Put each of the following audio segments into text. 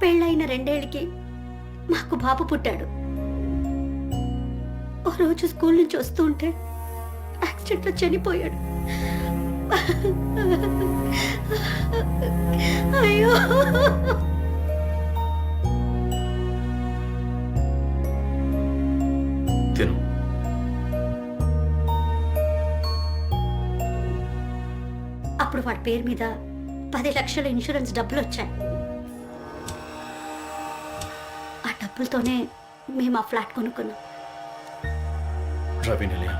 పెళ్ళైన 2 ఏళ్ళకి మాకు బాబు పుట్టాడు. ఓ రోజు స్కూల్ నుంచి వస్తూ ఉంటే యాక్సిడెంట్లో చనిపోయాడు. అయ్యో, తిను. అప్పుడు వాడి పేరు మీద 10 లక్షల ఇన్సూరెన్స్ డబ్బులు వచ్చాయి. ఆ డబ్బులతోనే మేము ఆ ఫ్లాట్ కొనుక్కున్నాం. రవి నిలయం,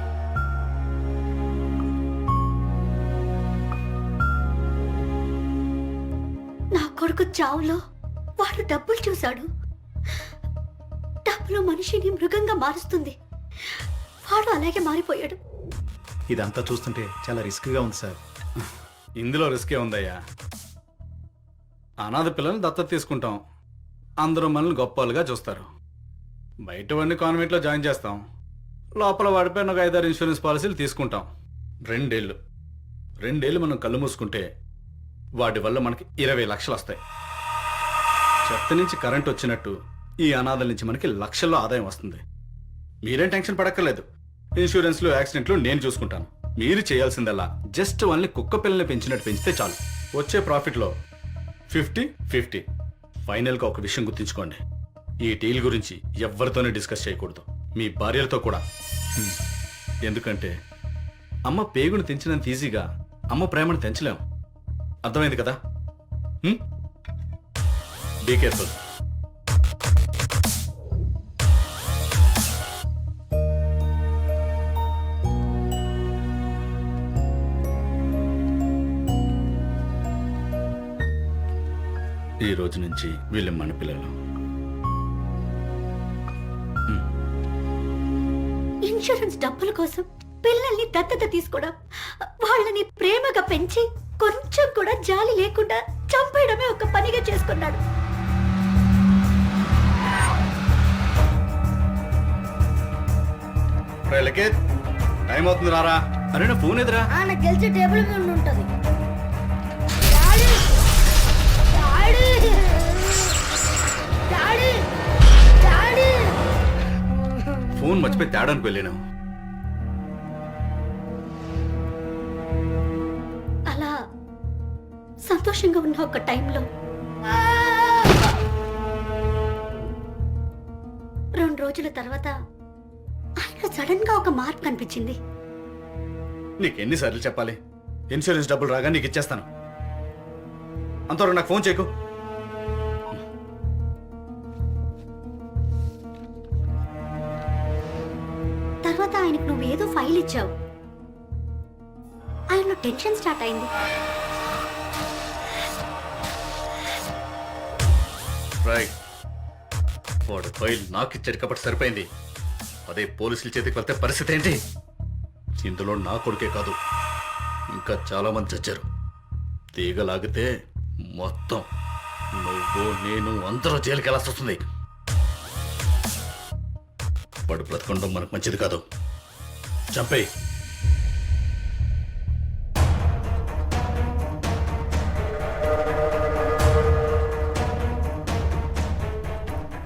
నా కొడుకు చావులో వాడు డబ్బులు చూశాడు. డబ్బులు మనిషిని మృగంగా మారుస్తుంది. వాడు అలాగే మారిపోయాడు. ఇదంతా చూస్తుంటే చాలా రిస్క్గా ఉంది సార్. ఇందులో రిస్కే ఉందయ్యా. అనాథ పిల్లల్ని దత్తత తీసుకుంటాం, అందరూ మనల్ని గొప్పలుగా చూస్తారు. బయట వాడిని కాన్వెంట్లో జాయిన్ చేస్తాం, లోపల వాడిపోయిన ఒక 5-6 ఇన్సూరెన్స్ పాలసీలు తీసుకుంటాం. 2 ఏళ్ళు మనం కళ్ళు మూసుకుంటే వాటి వల్ల మనకి 20 లక్షలు వస్తాయి. చెత్త నుంచి కరెంట్ వచ్చినట్టు ఈ అనాథల నుంచి మనకి లక్షల్లో ఆదాయం వస్తుంది. మీరేం టెన్షన్ పడక్కర్లేదు. ఇన్సూరెన్స్లు, యాక్సిడెంట్లు నేను చూసుకుంటాను. మీరు చేయాల్సిందల్లా జస్ట్ వాళ్ళని కుక్క పిల్లల్ని పెంచినట్టు పెంచితే చాలు. వచ్చే ప్రాఫిట్లో 50-50. ఫైనల్గా ఒక విషయం గుర్తుంచుకోండి, ఈ డీల్ గురించి ఎవరితోనే డిస్కస్ చేయకూడదు, మీ భార్యలతో కూడా. ఎందుకంటే అమ్మ పేగును తెంచినంత ఈజీగా అమ్మ ప్రేమను తెంచలేం. అర్థమైంది కదా? Be careful. ఈ రోజు నుంచి వీళ్ళు మన పిల్లలు. ఇన్సూరెన్స్ డబ్బుల కోసం పిల్లల్ని దత్తత తీసుకోవడం, వాళ్ళని ప్రేమగా పెంచి కొంచెం కూడా జాలి లేకుండా చంపేయడమే ఒక పనిగా చేసుకున్నాడు. టైం అవుతుంది, రారా. అరే నా ఫోన్ ఎదురా. నాకు గెలిచే టేబుల్ మీద ఉంటుంది. ఫోన్ మర్చిపోయి తేడానికి వెళ్ళాను. అలా సంతోషంగా ఉన్న ఒక టైంలో 2 రోజుల తర్వాత ఆయన సడన్ గా ఒక మార్పు కనిపించింది. నీకెన్నిసార్లు చెప్పాలి? ఇన్సూరెన్స్ డబ్బులు రాగా నీకు ఇచ్చేస్తాను. అంతవరకు నాకు ఫోన్ చేయకు. తర్వాత ఆయనకు నువ్వేదో ఫైల్ ఇచ్చావు. ఆయనలో టెన్షన్ స్టార్ట్ అయింది. రైట్, వాడు ఫైల్ నాకు ఇచ్చాడు కాబట్టి సరిపోయింది. అదే పోలీసుల చేతికి వెళ్తే పరిస్థితి ఏంటి? ఇందులో నా కొడుకే కాదు, ఇంకా చాలా మంది చచ్చారు. తీగలాగితే మొత్తం నువ్వు, నేను, అందరూ జైలుకి వెళ్ళాల్సి వస్తుంది. వాడు బ్రతకడం మనకు మంచిది కాదు. చంపేయి.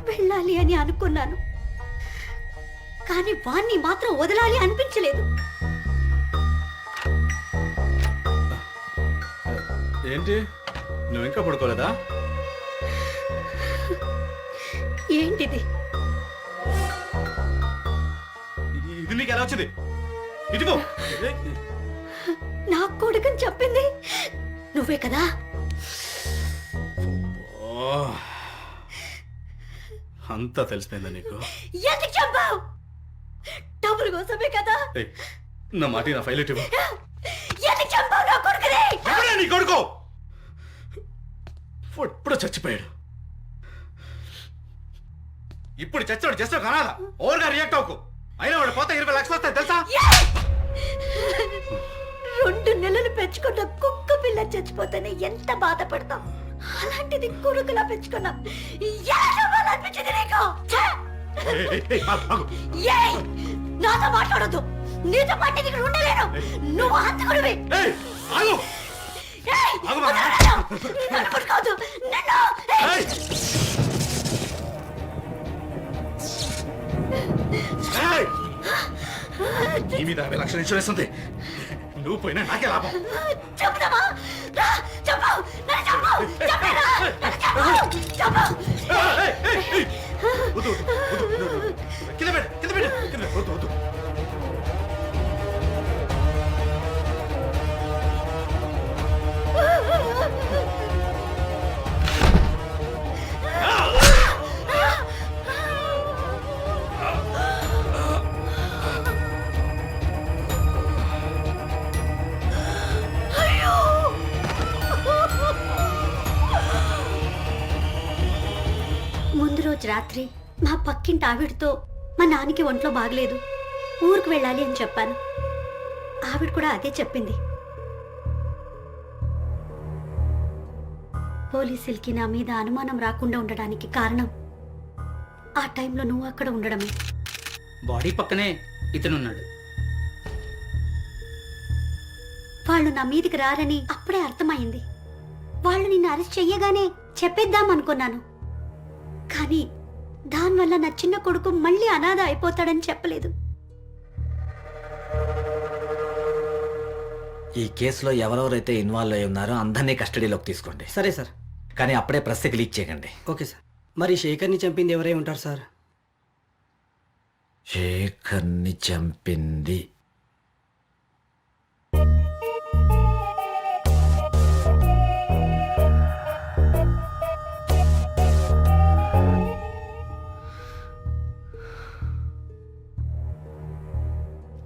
వెళ్ళాలి అని అనుకున్నాను, కానీ వాణ్ణి మాత్రం వదలాలి అనిపించలేదు. ఏంటి, నువ్వు ఇంకా పడుకోలేదా? ఏంటిది? ఇది నీకు ఎలా వచ్చింది? ఇదిగో, నా కొడుకుని చెప్పింది నువ్వే కదా? అంతా తెలిసిపోయిందా నీకు? ఎందుకు చంపావు? డబ్బుల కోసమే కదా? నా మాట, నా ఫైల్ ఇవ్వు. ఎందుకు చంపావు నా కొడుకుని? ఎవరా నీ కొడుకు? ఎప్పుడో చచ్చిపోయాడు. ఇప్పుడు చచ్చాడు జస్ట్ ఒక అనాథ. ఓవర్గా రియాక్ట్ అవ్వకు. అయినా వాడు పోతే 20 లక్షలు వస్తాయి తెలుసా? 2 నెలలు పెంచుకున్న కుక్క పిల్ల చచ్చిపోతేనే ఎంత బాధపడతాం. అలాంటిది కొడుకులా పెంచుకున్నాం. నాతో మాట్లాడొద్దు. నీతో పాటు ఇక్కడ ఉండలేను. నువ్వు హంతకుడివి. నన్ను పట్టుకోవద్దు. నన్ను మీద 50 లక్షల ఇన్సూరెన్స్ ఉంది. నువ్వు పోయినా నాకే లాభం. చంపుదామా? రా, చంపు! నన్ను చంపు! చంపేరా! నన్ను చంపు! చంపు! వద్దు, వద్దు, వద్దు, వద్దు. కింద పెట్టు, కింద పెట్టు, కింద పెట్టు. వద్దు, వద్దు. ముందు రోజు రాత్రి మా పక్కింటి ఆవిడతో మా నాన్నకి ఒంట్లో బాగలేదు, ఊరికి వెళ్ళాలి అని చెప్పాను. ఆవిడ కూడా అదే చెప్పింది. పోలీసులకి నా మీద అనుమానం రాకుండా ఉండడానికి కారణం ఆ టైంలో నువ్వు అక్కడ ఉండడమే. బాడీ పక్కనే ఇతనున్నాడు. వాళ్ళు నా మీదికి రారని అప్పుడే అర్థమైంది. వాళ్ళు నిన్ను అరెస్ట్ చెయ్యగానే చెప్పేద్దాం అనుకున్నాను, కానీ దానివల్ల నా చిన్న కొడుకు మళ్ళీ అనాథ అయిపోతాడని చెప్పలేదు. ఈ కేసులో ఎవరెవరైతే ఇన్వాల్వ్ అయి ఉన్నారో అందరినీ కస్టడీలోకి తీసుకోండి. సరే సార్. కానీ అప్పుడే ప్రెస్కి లీక్ చేయకండి. Okay sir. మరి శేఖర్ని చంపింది ఎవరై ఉంటారు సార్? శేఖర్ని చంపింది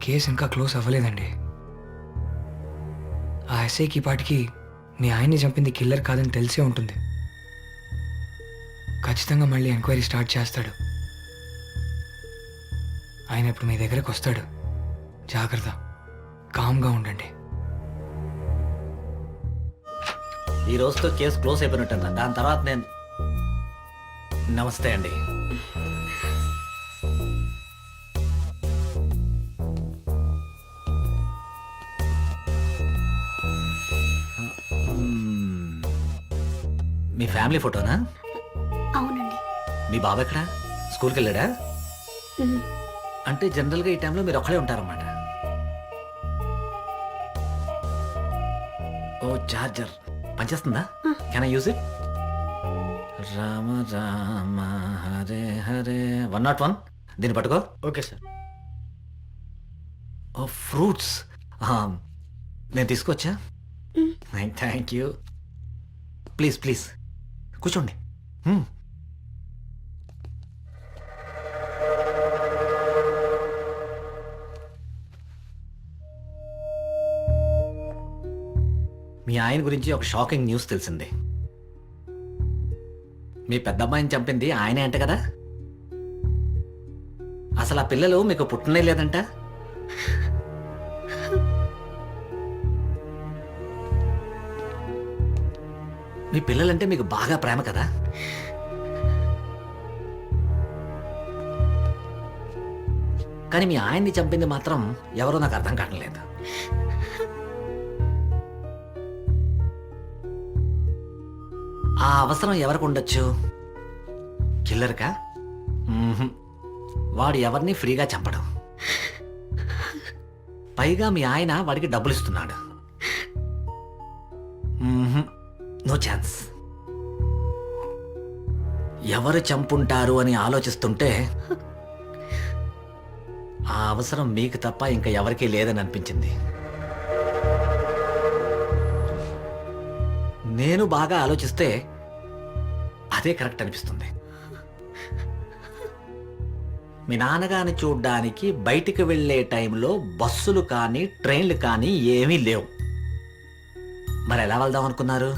కేసు ఇంకా క్లోజ్ అవ్వలేదండి. ఆ ఎస్ఐకి పాటికి మీ ఆయన్ని చంపింది కిల్లర్ కాదని తెలిసే ఉంటుంది. ఖచ్చితంగా మళ్ళీ ఎంక్వైరీ స్టార్ట్ చేస్తాడు. ఆయన ఇప్పుడు మీ దగ్గరకు వస్తాడు. జాగ్రత్త, కామ్గా ఉండండి. ఈ రోజుతో కేసు క్లోజ్ అయిపోయినట్టు. దాని తర్వాత నేను నమస్తే అండి. మీ ఫ్యామిలీ ఫోటోనా? అవునండి. మీ బాబు ఎక్కడా? స్కూల్కి వెళ్ళాడా? ఉమ్. అంటే జనరల్గా ఈ టైంలో మీరు ఒక్కడే ఉంటారన్నమాట. ఓ చార్జర్ పనిచేస్తుందా? Can I use it? Rama Rama Hare Hare 101. దీన్ని పట్టుకో. Okay sir. ఓ ఫ్రూట్స్ నేను తీసుకొచ్చా. Thank you. ప్లీజ్ ప్లీజ్ కూర్చోండి. మీ ఆయన గురించి ఒక షాకింగ్ న్యూస్ తెలిసింది. మీ పెద్దమ్మాయిని చంపింది ఆయనే అంట కదా? అసలు ఆ పిల్లలు మీకు పుట్టనే లేదంట. మీ పిల్లలంటే మీకు బాగా ప్రేమ కదా? కానీ మీ ఆయన్ని చంపింది మాత్రం ఎవరో నాకు అర్థం కావట్లేదు. ఆ అవసరం ఎవరికి ఉండొచ్చు? కిల్లర్కా? వాడు ఎవరిని ఫ్రీగా చంపడం. పైగా మీ ఆయన వాడికి డబ్బులు ఇస్తున్నాడు. No chance. ఎవరు చంపుంటారు అని ఆలోచిస్తుంటే ఆ అవసరం మీకు తప్ప ఇంకా ఎవరికీ లేదని అనిపించింది. నేను బాగా ఆలోచిస్తే అదే కరెక్ట్ అనిపిస్తుంది. మీ నాన్నగారిని చూడ్డానికి బయటికి వెళ్ళే టైంలో బస్సులు కానీ ట్రైన్లు కానీ ఏమీ లేవు. మరి ఎలా వెళ్దాం అనుకున్నారు?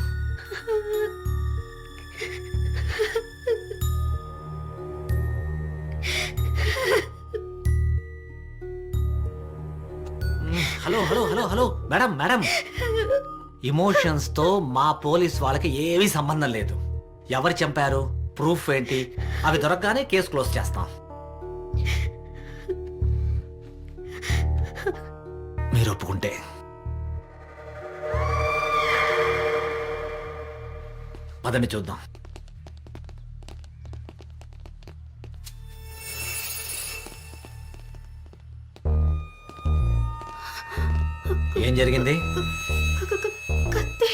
Hello hello hello hello madam madam, ఇమోషన్స్తో మా పోలీస్ వాళ్ళకి ఏమీ సంబంధం లేదు. ఎవరు చంపారు, ప్రూఫ్ ఏంటి, అవి దొరకగానే కేసు క్లోజ్ చేస్తాం. మీరు ఒప్పుకుంటే పదండి చూద్దాం. ఏం జరిగింది? కత్తి.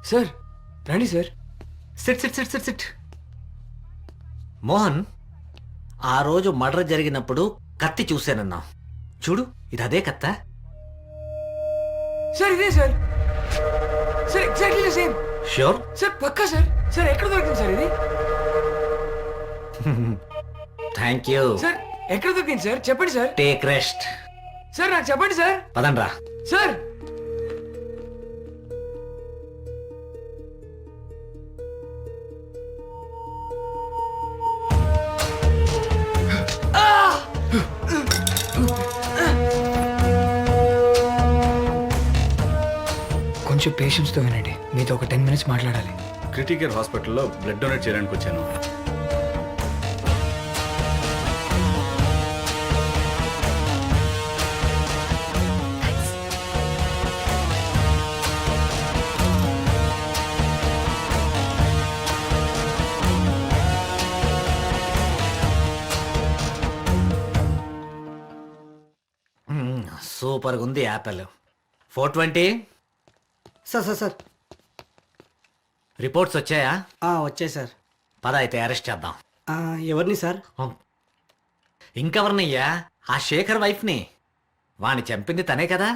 సార్ రండి sir. Sit sit sit sit sit. Mohan, ఆ రోజు మర్డర్ జరిగినప్పుడు కత్తి చూశానన్నా. చూడు, ఇది అదే కత్తా? సార్ ఇదే sir. Sir exactly same. Sure? Sir పక్కా సార్. సార్ ఎక్కడ దొరికింది సార్ ఇది? Thank you. సార్ ఎక్కడ దొరికింది సార్? చెప్పండి సార్. Take rest. సార్ నాకు చెప్పండి సార్. పదండ్రా. సార్ కొంచెం పేషెన్స్తో వినండి. మీతో ఒక 10 minutes మాట్లాడాలి. క్రిటికేర్ హాస్పిటల్లో బ్లడ్ డొనేట్ చేయడానికి వచ్చాను. సూపర్గా ఉంది Apple. 420. Sir sir sir. Reports వచ్చాయా? వచ్చాయి సార్. పద అయితే అరెస్ట్ చేద్దాం. ఎవరిని సార్? ఇంకెవరినయ్యా? ఆ శేఖర్ వైఫ్ని. వాణ్ణి చంపింది తనే కదా.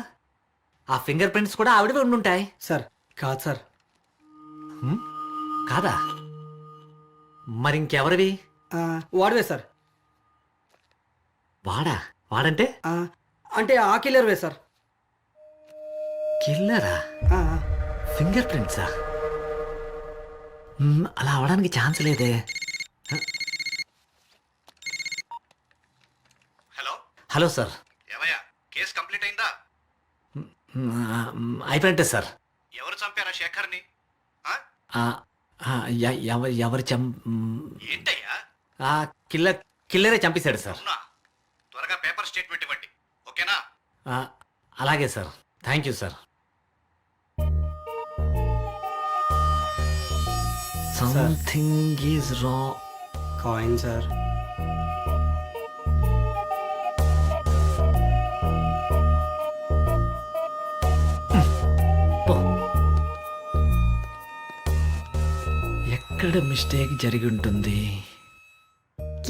ఆ ఫింగర్ ప్రింట్స్ కూడా ఆవిడవే ఉండుంటాయి. సార్ కాదు సార్. కాదా? మరి ఇంకెవరివి? వాడివే సార్. వాడా? వాడంటే? అంటే ఆ కిల్లర్వే సార్. కిల్లరా? ఫింగర్ ప్రింట్సా? అలా అవడానికి ఛాన్స్ లేదే. Hello hello sir. ఏమయ్యా, కేసు కంప్లీట్ అయిందా? అయిపోయింటే సార్. ఎవరు చంపారా శేఖర్ని? ఎవరు ఏంటయ్యా? కిల్లరే చంపేశాడు సార్. అవునా? త్వరగా పేపర్ స్టేట్మెంట్ ఇవ్వండి, ఓకేనా? అలాగే sir. Thank you sir. Something is wrong. Coin sir. ఎక్కడ మిస్టేక్ జరిగి ఉంటుంది?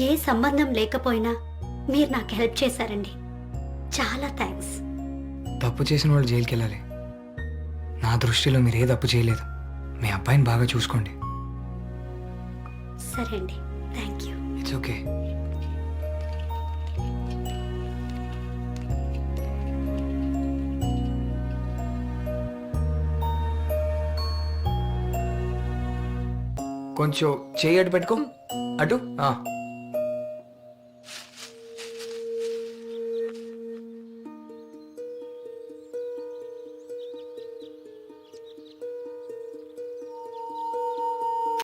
ఏ సంబంధం లేకపోయినా మీరు నాకు హెల్ప్ చేశారండి. చాలా థ్యాంక్స్. తప్పు చేసిన వాళ్ళు జైలుకి వెళ్ళాలి. నా దృష్టిలో మీరు ఏ తప్పు చేయలేదు. మీ అబ్బాయిని బాగా చూసుకోండి. సరే అండి, థ్యాంక్ యూ. It's okay. కొంచెం చేయి అటు పెట్టుకో. అటు